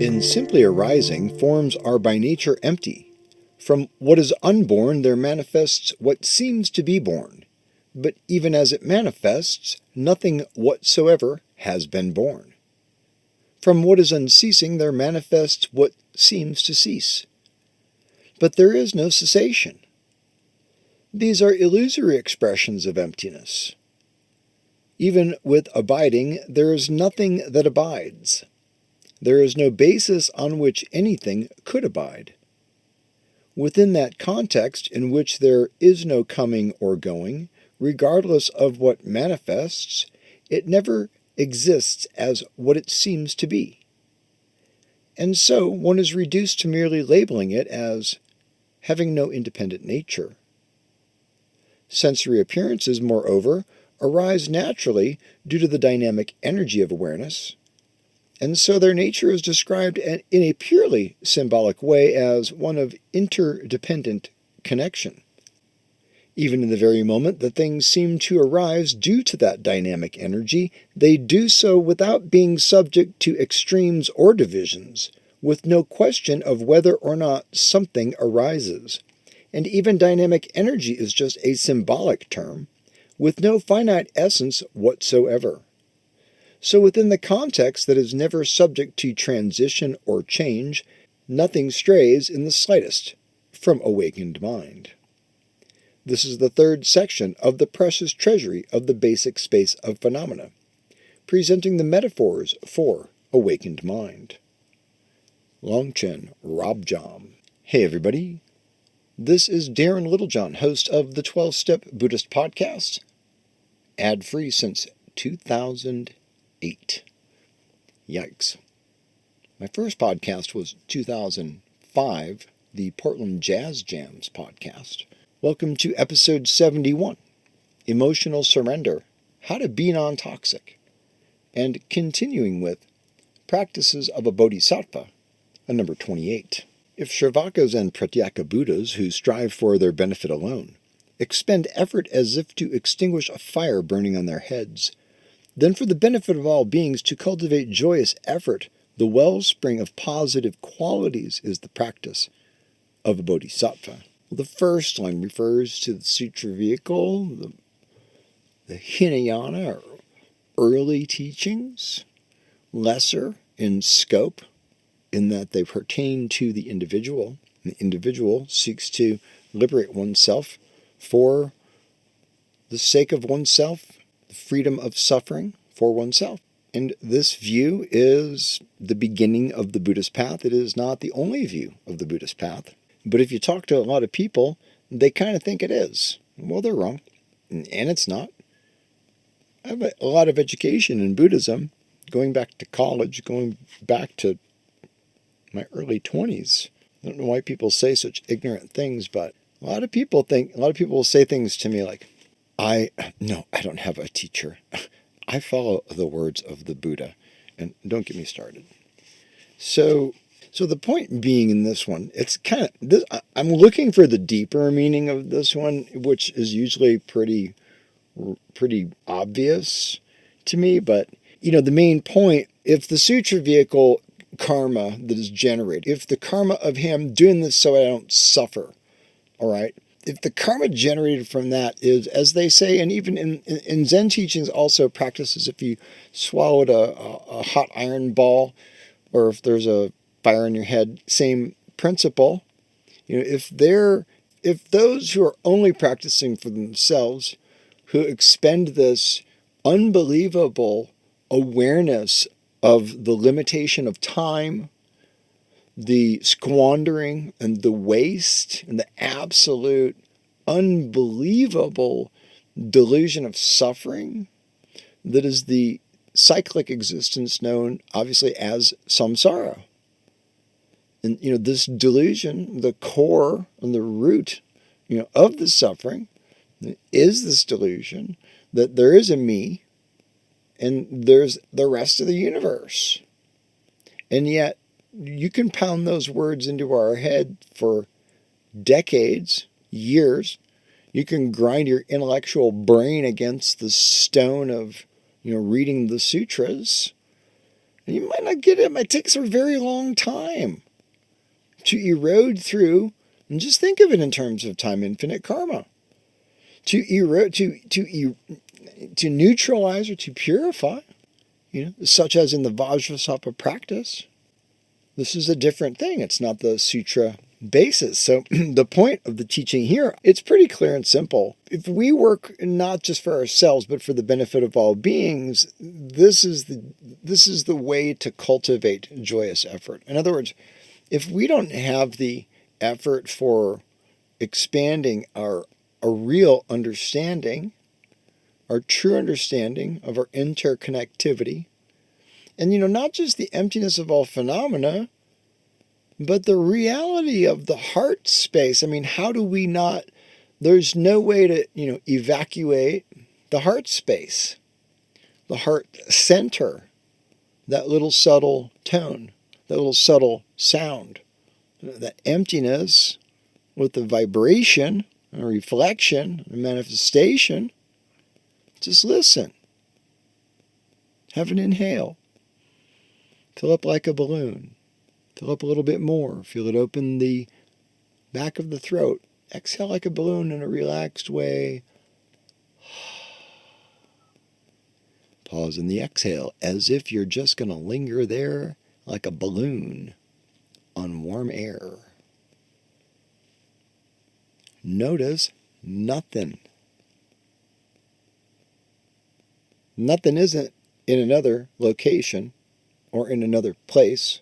In simply arising, forms are by nature empty. From what is unborn there manifests what seems to be born. But even as it manifests, nothing whatsoever has been born. From what is unceasing there manifests what seems to cease. But there is no cessation. These are illusory expressions of emptiness. Even with abiding, there is nothing that abides. There is no basis on which anything could abide. Within that context in which there is no coming or going, regardless of what manifests, it never exists as what it seems to be. And so one is reduced to merely labeling it as having no independent nature. Sensory appearances, moreover, arise naturally due to the dynamic energy of awareness, and so their nature is described in a purely symbolic way as one of interdependent connection. Even in the very moment that things seem to arise due to that dynamic energy, they do so without being subject to extremes or divisions, with no question of whether or not something arises. And even dynamic energy is just a symbolic term, with no finite essence whatsoever. So within the context that is never subject to transition or change, nothing strays in the slightest from awakened mind. This is the third section of the precious treasury of the basic space of phenomena, presenting the metaphors for awakened mind. Longchen Robjam. Hey everybody, this is Darren Littlejohn, host of the 12-Step Buddhist Podcast, ad-free since 2008. Yikes. My first podcast was 2005, the Portland Jazz Jams podcast. Welcome to episode 71, Emotional Surrender, How to Be Non-Toxic, and continuing with Practices of a Bodhisattva, number 28. If Shravakas and Pratyeka Buddhas who strive for their benefit alone expend effort as if to extinguish a fire burning on their heads, then for the benefit of all beings to cultivate joyous effort, the wellspring of positive qualities is the practice of a bodhisattva. The first line refers to the sutra vehicle, the Hinayana, or early teachings, lesser in scope, in that they pertain to the individual. The individual seeks to liberate oneself for the sake of oneself, the freedom of suffering for oneself. And this view is the beginning of the Buddhist path. It is not the only view of the Buddhist path. But if you talk to a lot of people, they kind of think it is. Well, they're wrong. And it's not. I have a lot of education in Buddhism, going back to college, going back to my early 20s. I don't know why people say such ignorant things, but a lot of people will say things to me like, I don't have a teacher. I follow the words of the Buddha. And don't get me started. So the point being in this one, it's kind of this. I'm looking for the deeper meaning of this one, which is usually pretty obvious to me. But the main point: if the sutra vehicle karma that is generated, if the karma of him doing this so I don't suffer, all right. If the karma generated from that is, as they say, and even in Zen teachings also practices, if you swallowed a hot iron ball, or if there's a fire in your head, same principle. If those who are only practicing for themselves, who expend this unbelievable awareness of the limitation of time, the squandering and the waste and the absolute unbelievable delusion of suffering that is the cyclic existence known obviously as samsara. And this delusion, the core and the root of the suffering is this delusion that there is a me and there's the rest of the universe. And yet you can pound those words into our head for decades, years. You can grind your intellectual brain against the stone of, reading the sutras. And you might not get it. It might take a very long time to erode through, and just think of it in terms of time infinite karma. To erode, to neutralize or to purify, such as in the Vajrasattva practice. This is a different thing. It's not the sutra basis. So the point of the teaching here, it's pretty clear and simple. If we work not just for ourselves, but for the benefit of all beings, this is the way to cultivate joyous effort. In other words, if we don't have the effort for expanding a real understanding, our true understanding of our interconnectivity, and not just the emptiness of all phenomena, but the reality of the heart space. I mean, how do we not, there's no way to, evacuate the heart space, the heart center, that little subtle tone, that little subtle sound, that emptiness with the vibration, a reflection, a manifestation. Just listen. Have an inhale. Fill up like a balloon. Fill up a little bit more. Feel it open the back of the throat. Exhale like a balloon in a relaxed way. Pause in the exhale as if you're just going to linger there like a balloon on warm air. Notice nothing. Nothing isn't in another location or in another place.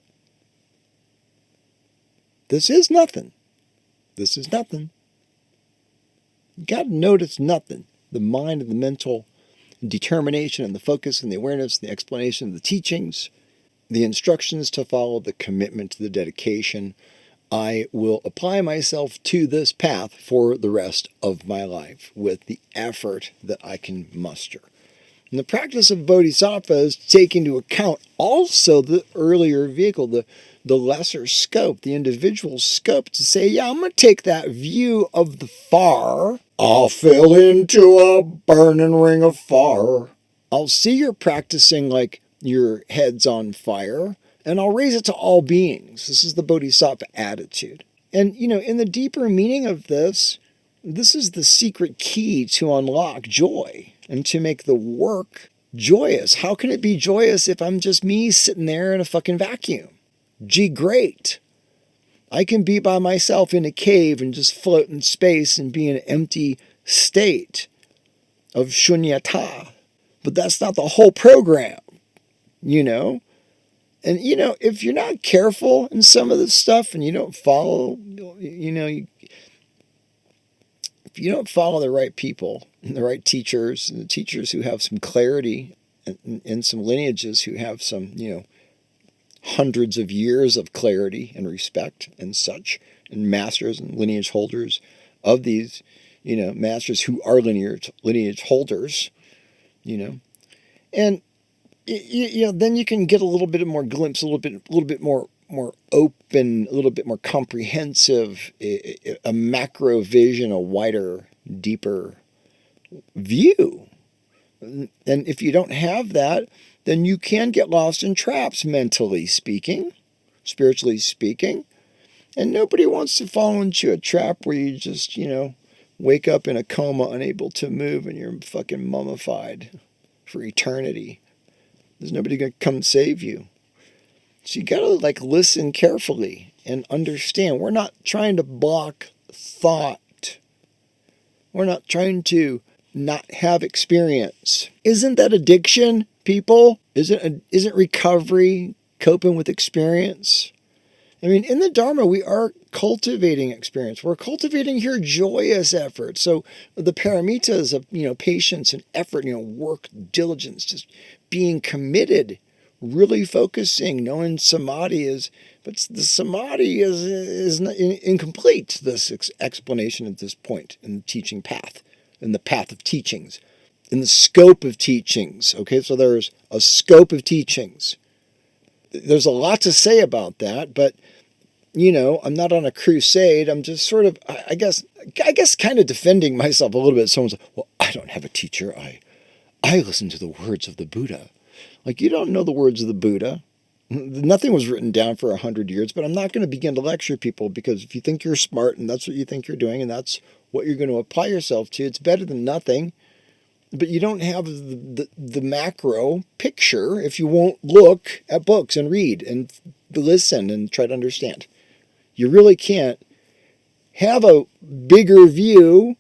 This is nothing. This is nothing. You got to notice nothing. The mind and the mental determination and the focus and the awareness and the explanation of the teachings, the instructions to follow, the commitment to the dedication. I will apply myself to this path for the rest of my life with the effort that I can muster. And the practice of Bodhisattva is to take into account also the earlier vehicle, the lesser scope, the individual scope, to say, yeah, I'm going to take that view of the far. I'll fill into a burning ring of fire. I'll see you're practicing like your head's on fire, and I'll raise it to all beings. This is the Bodhisattva attitude. And, in the deeper meaning of this is the secret key to unlock joy and to make the work joyous. How can it be joyous if I'm just me sitting there in a fucking vacuum? Gee, great. I can be by myself in a cave and just float in space and be in an empty state of shunyata. But that's not the whole program, And, if you're not careful in some of this stuff and you don't follow, if you don't follow the right people and the right teachers, and the teachers who have some clarity and some lineages who have some, hundreds of years of clarity and respect and such, and masters and lineage holders of these, masters who are lineage holders, and then you can get a little bit more glimpse, a little bit more open, a little bit more comprehensive, a macro vision, a wider, deeper view. And if you don't have that, then you can get lost in traps, mentally speaking, spiritually speaking. And nobody wants to fall into a trap where you just, wake up in a coma, unable to move, and you're fucking mummified for eternity. There's nobody going to come save you. So you got to listen carefully and understand. We're not trying to block thought. We're not trying to not have experience. Isn't that addiction, people? Isn't recovery coping with experience? I mean, in the Dharma, we are cultivating experience. We're cultivating here joyous effort. So the paramitas of, patience and effort, work, diligence, just being committed, really focusing, knowing samadhi is, but the samadhi is incomplete, this explanation at this point in the teaching path, in the path of teachings, in the scope of teachings. Okay, so there's a scope of teachings. There's a lot to say about that, but, I'm not on a crusade. I'm just sort of, I guess kind of defending myself a little bit. Someone's like, well, I don't have a teacher. I listen to the words of the Buddha. You don't know the words of the Buddha. Nothing was written down for 100 years, but I'm not going to begin to lecture people, because if you think you're smart and that's what you think you're doing and that's what you're going to apply yourself to, it's better than nothing. But you don't have the macro picture if you won't look at books and read and listen and try to understand. You really can't have a bigger view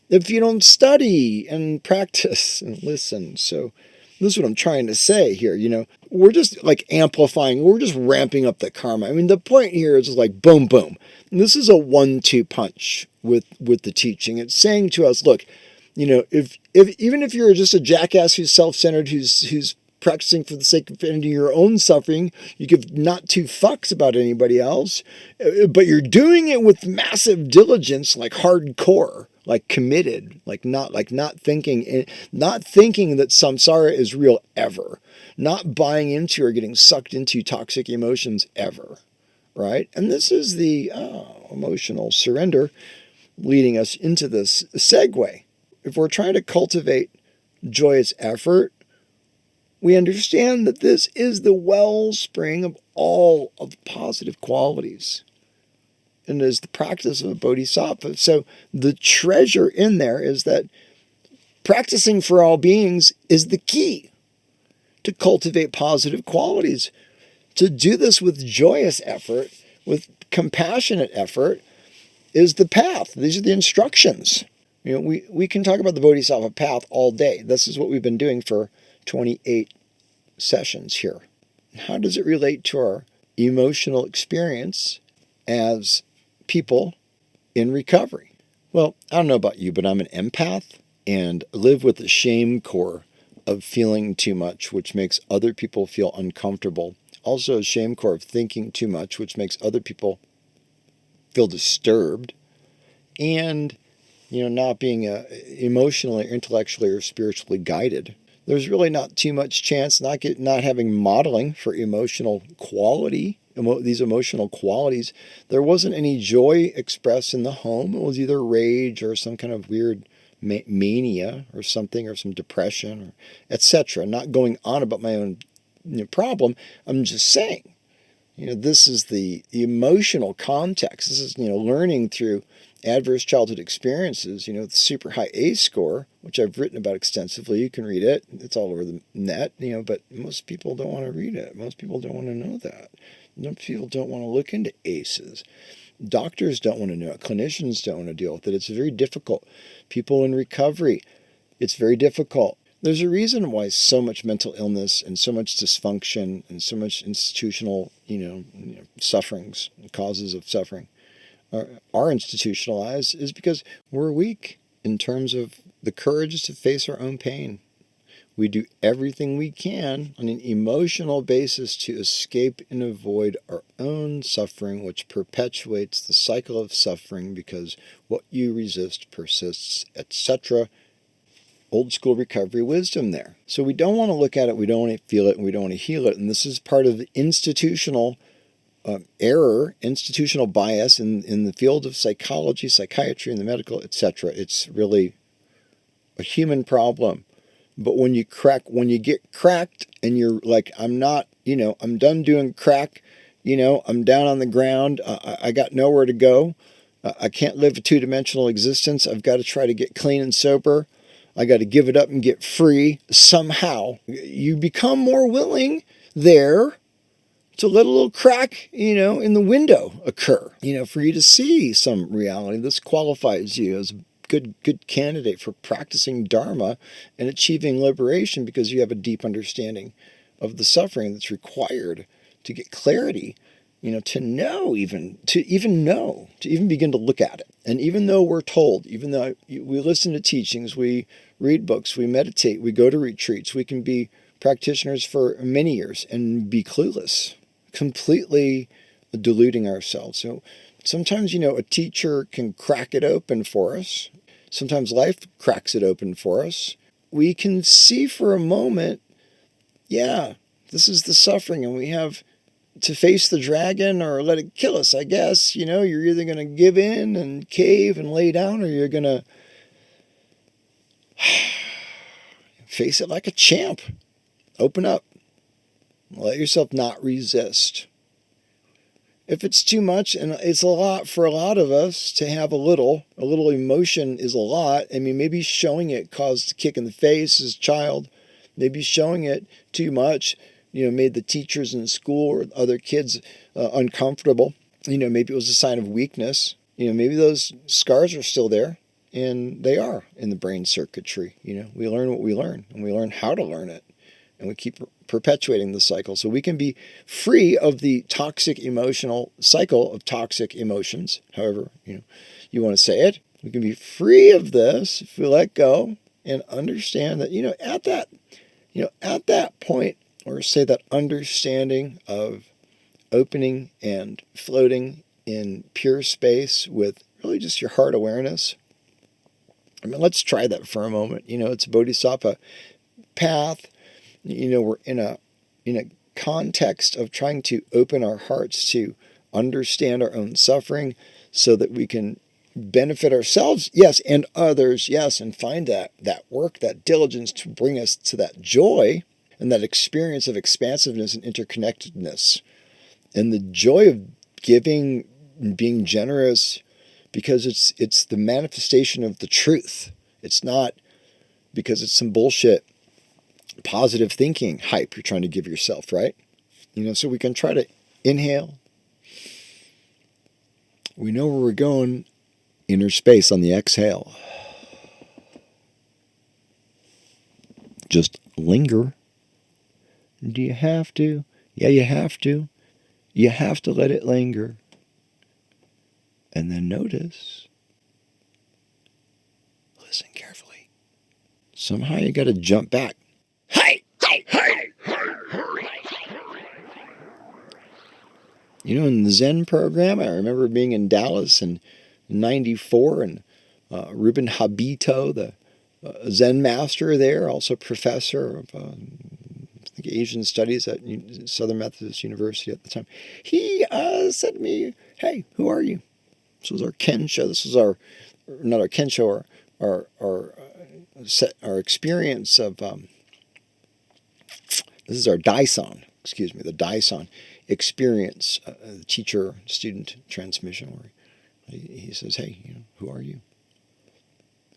if you don't study and practice and listen. So this is what I'm trying to say here. We're just like amplifying, we're just ramping up the karma. I mean, the point here is like boom, boom. And this is a 1-2 punch with the teaching. It's saying to us, look, if even if you're just a jackass who's self-centered, who's practicing for the sake of ending your own suffering, you give not two fucks about anybody else, but you're doing it with massive diligence, like hardcore, like committed, like not thinking that samsara is real ever, not buying into or getting sucked into toxic emotions ever, right? And this is the emotional surrender leading us into this segue. If we're trying to cultivate joyous effort, we understand that this is the wellspring of all of the positive qualities, and is the practice of a bodhisattva. So the treasure in there is that practicing for all beings is the key to cultivate positive qualities. To do this with joyous effort, with compassionate effort, is the path. These are the instructions. We can talk about the Bodhisattva path all day. This is what we've been doing for 28 sessions here. How does it relate to our emotional experience as people in recovery? Well, I don't know about you, but I'm an empath and live with the shame core of feeling too much, which makes other people feel uncomfortable. Also a shame core of thinking too much, which makes other people feel disturbed. And not being emotionally, intellectually, or spiritually guided. There's really not too much chance, not having modeling for emotional quality, these emotional qualities. There wasn't any joy expressed in the home. It was either rage or some kind of weird mania or something, or some depression, or etc. Not going on about my own problem. I'm just saying, this is the emotional context. This is, learning through adverse childhood experiences, the super high ACE score, which I've written about extensively. You can read it. It's all over the net, but most people don't want to read it. Most people don't want to know that. Most people don't want to look into ACEs. Doctors don't want to know it. Clinicians don't want to deal with it. It's very difficult. People in recovery, it's very difficult. There's a reason why so much mental illness and so much dysfunction and so much institutional, sufferings, causes of suffering are institutionalized, is because we're weak in terms of the courage to face our own pain. We do everything we can on an emotional basis to escape and avoid our own suffering, which perpetuates the cycle of suffering, because what you resist persists, etc. Old school recovery wisdom there. So we don't want to look at it, we don't want to feel it, and we don't want to heal it. And this is part of the institutional error, institutional bias in the field of psychology, psychiatry, and the medical, etc. It's really a human problem. But when you get cracked and you're like, I'm not, I'm done doing crack, I'm down on the ground, I got nowhere to go, I can't live a two-dimensional existence, I've got to try to get clean and sober, I got to give it up and get free somehow. You become more willing there to let a little crack, in the window occur, for you to see some reality. This qualifies you as a good candidate for practicing Dharma and achieving liberation, because you have a deep understanding of the suffering that's required to get clarity, to know, to even begin to look at it. And even though we're told, even though we listen to teachings, we read books, we meditate, we go to retreats, we can be practitioners for many years and be clueless, completely deluding ourselves. So sometimes, a teacher can crack it open for us. Sometimes life cracks it open for us. We can see for a moment, this is the suffering, and we have to face the dragon or let it kill us, I guess. You're either going to give in and cave and lay down, or you're going to face it like a champ. Open up. Let yourself not resist. If it's too much, and it's a lot for a lot of us to have a little emotion is a lot. I mean, maybe showing it caused a kick in the face as a child. Maybe showing it too much, made the teachers in school or other kids uncomfortable. Maybe it was a sign of weakness. Maybe those scars are still there, and they are in the brain circuitry. We learn what we learn, and we learn how to learn it, and we keep perpetuating the cycle. So we can be free of the toxic emotional cycle of toxic emotions, however you want to say it. We can be free of this if we let go and understand that at that point, or say that understanding of opening and floating in pure space with really just your heart awareness. I mean, let's try that for a moment. It's a Bodhisattva path. We're in a context of trying to open our hearts to understand our own suffering so that we can benefit ourselves, yes, and others, yes, and find that work, that diligence to bring us to that joy and that experience of expansiveness and interconnectedness. And the joy of giving and being generous, because it's the manifestation of the truth. It's not because it's some bullshit positive thinking hype you're trying to give yourself, right? So we can try to inhale. We know where we're going, inner space on the exhale. Just linger. Do you have to? Yeah, you have to. You have to let it linger. And then notice. Listen carefully. Somehow you got to jump back. Hey! In the Zen program, I remember being in Dallas in 94, and Ruben Habito, the Zen master there, also professor of Asian Studies at Southern Methodist University at the time, he said to me, "Hey, who are you?" This was our Kensho. This was not our Kensho, our experience of, this is our Daison, the Daison experience, teacher-student transmission, where he says, "Hey, who are you?"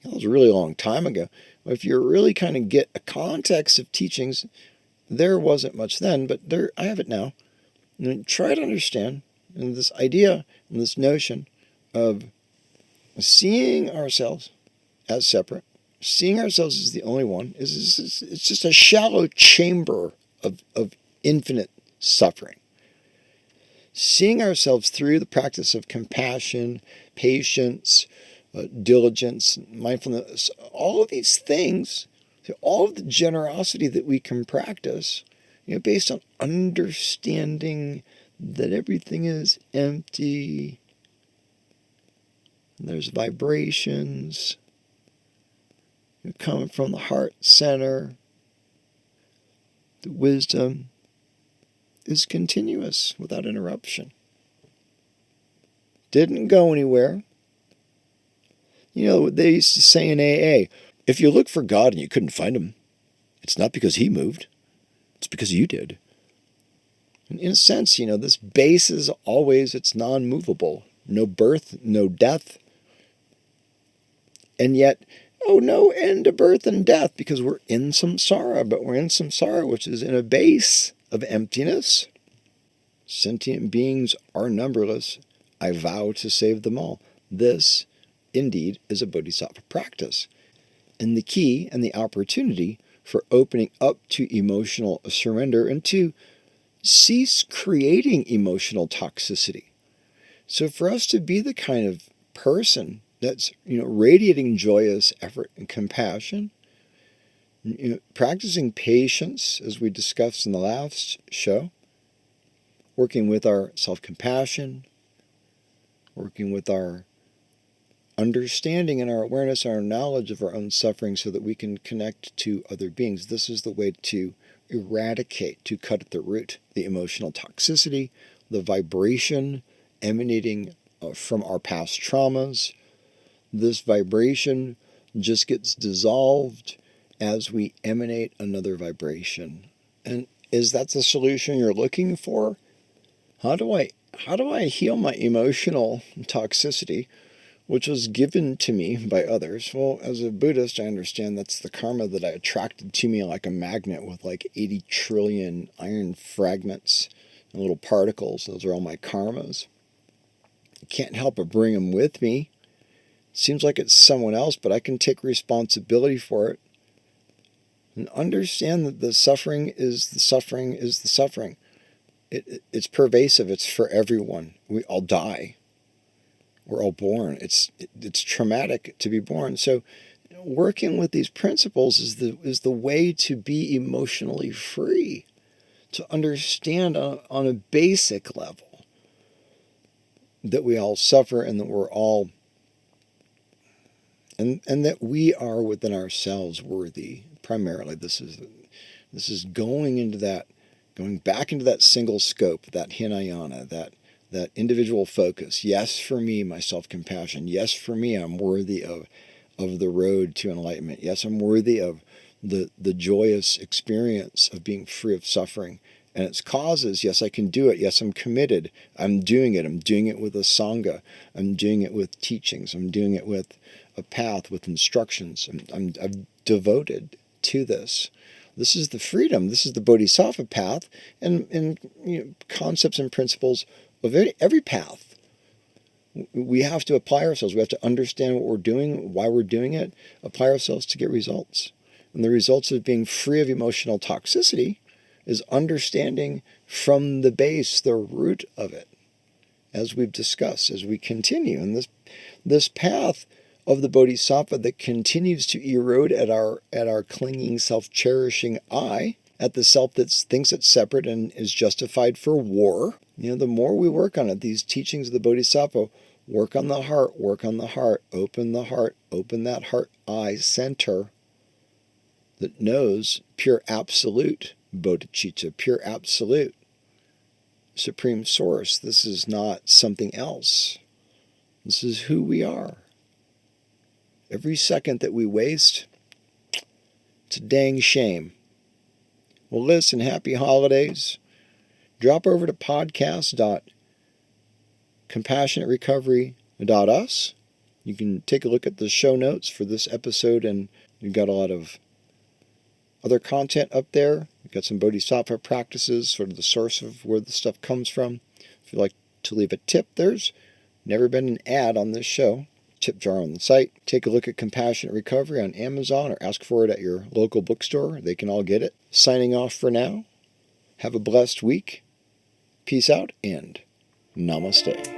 That was a really long time ago. If you really kind of get a context of teachings, there wasn't much then, but I have it now. Try to understand this idea and this notion of seeing ourselves as separate, seeing ourselves as the only one. It's just a shallow chamber of infinite suffering. Seeing ourselves through the practice of compassion, patience, diligence, mindfulness, all of these things, all of the generosity that we can practice, based on understanding that everything is empty. There's vibrations coming from the heart center. The wisdom is continuous without interruption. Didn't go anywhere. They used to say in AA, if you look for God and you couldn't find him, it's not because he moved, it's because you did. And in a sense, this base is always, it's non-movable. No birth, no death. And yet, no end to birth and death, because we're in samsara, but we're in samsara, which is in a base of emptiness. Sentient beings are numberless. I vow to save them all. This, indeed, is a Bodhisattva practice. And the key and the opportunity for opening up to emotional surrender and to cease creating emotional toxicity. So for us to be the kind of person that's, radiating joyous effort and compassion, practicing patience, as we discussed in the last show, working with our self-compassion, working with our understanding and our awareness, our knowledge of our own suffering so that we can connect to other beings. This is the way to eradicate, to cut at the root, the emotional toxicity, the vibration emanating from our past traumas. This vibration just gets dissolved as we emanate another vibration. And Is that the solution you're looking for? How do I heal my emotional toxicity, which was given to me by others? Well, as a Buddhist, I understand that's the karma that I attracted to me like a magnet with like 80 trillion iron fragments and little particles. Those are all my karmas. I can't help but bring them with me. Seems like it's someone else, but I can take responsibility for it. And understand that the suffering is the suffering is the suffering. It's pervasive. It's for everyone. We all die. We're all born. It's traumatic to be born. So working with these principles is the way to be emotionally free, to understand on a basic level that we all suffer and that we're all and that we are within ourselves worthy. Primarily, this is going back into that single scope, that Hinayana, that individual focus. Yes, for me, my self-compassion. Yes, for me, I'm worthy of the road to enlightenment. Yes, I'm worthy of the joyous experience of being free of suffering and its causes. Yes, I can do it. Yes, I'm committed. I'm doing it. I'm doing it with a Sangha. I'm doing it with teachings. I'm doing it with a path, with instructions. I'm devoted to this. This is the freedom. This is the Bodhisattva path, and concepts and principles of every path. We have to apply ourselves. We have to understand what we're doing, why we're doing it, apply ourselves to get results. And the results of being free of emotional toxicity is understanding from the base, the root of it, as we've discussed, as we continue. And this path of the Bodhisattva that continues to erode at our clinging, self-cherishing I, at the self that thinks it's separate and is justified for war. The more we work on it, these teachings of the Bodhisattva, work on the heart, open that heart I center that knows pure absolute bodhicitta, pure absolute supreme source. This is not something else. This is who we are. Every second that we waste, it's a dang shame. Well, listen, happy holidays. Drop over to podcast.compassionaterecovery.us. You can take a look at the show notes for this episode, and we've got a lot of other content up there. We've got some Bodhisattva practices, sort of the source of where the stuff comes from. If you'd like to leave a tip, there's never been an ad on this show. Tip jar on the site. Take a look at Compassionate Recovery on Amazon or ask for it at your local bookstore. They can all get it. Signing off for now. Have a blessed week. Peace out and namaste.